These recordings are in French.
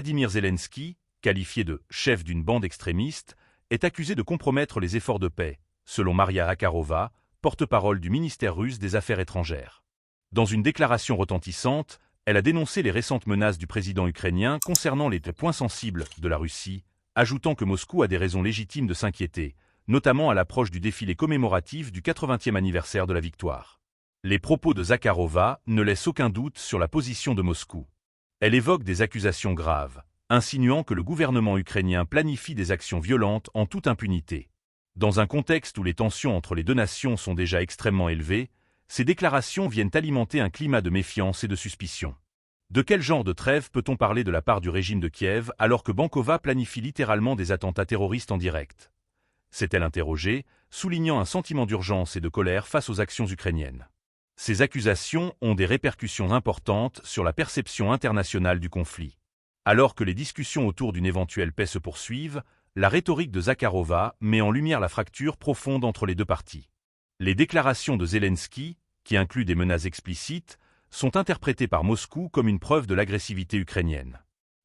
Vladimir Zelensky, qualifié de « chef d'une bande extrémiste », est accusé de compromettre les efforts de paix, selon Maria Zakharova, porte-parole du ministère russe des Affaires étrangères. Dans une déclaration retentissante, elle a dénoncé les récentes menaces du président ukrainien concernant les points sensibles de la Russie, ajoutant que Moscou a des raisons légitimes de s'inquiéter, notamment à l'approche du défilé commémoratif du 80e anniversaire de la victoire. Les propos de Zakharova ne laissent aucun doute sur la position de Moscou. Elle évoque des accusations graves, insinuant que le gouvernement ukrainien planifie des actions violentes en toute impunité. Dans un contexte où les tensions entre les deux nations sont déjà extrêmement élevées, ces déclarations viennent alimenter un climat de méfiance et de suspicion. De quel genre de trêve peut-on parler de la part du régime de Kiev alors que Bankova planifie littéralement des attentats terroristes en direct? S'est-elle interrogée, soulignant un sentiment d'urgence et de colère face aux actions ukrainiennes. Ces accusations ont des répercussions importantes sur la perception internationale du conflit. Alors que les discussions autour d'une éventuelle paix se poursuivent, la rhétorique de Zakharova met en lumière la fracture profonde entre les deux parties. Les déclarations de Zelensky, qui incluent des menaces explicites, sont interprétées par Moscou comme une preuve de l'agressivité ukrainienne.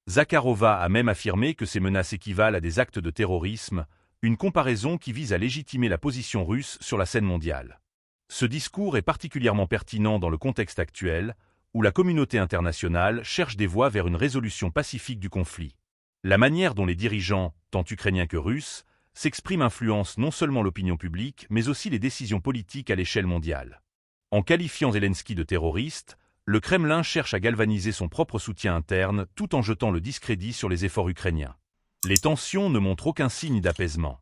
Zakharova a même affirmé que ces menaces équivalent à des actes de terrorisme, une comparaison qui vise à légitimer la position russe sur la scène mondiale. Ce discours est particulièrement pertinent dans le contexte actuel, où la communauté internationale cherche des voies vers une résolution pacifique du conflit. La manière dont les dirigeants, tant ukrainiens que russes, s'expriment influence non seulement l'opinion publique, mais aussi les décisions politiques à l'échelle mondiale. En qualifiant Zelensky de terroriste, le Kremlin cherche à galvaniser son propre soutien interne tout en jetant le discrédit sur les efforts ukrainiens. Les tensions ne montrent aucun signe d'apaisement.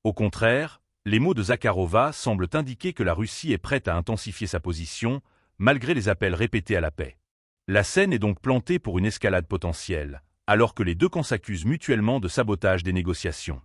Au contraire, les mots de Zakharova semblent indiquer que la Russie est prête à intensifier sa position, malgré les appels répétés à la paix. La scène est donc plantée pour une escalade potentielle, alors que les deux camps s'accusent mutuellement de sabotage des négociations.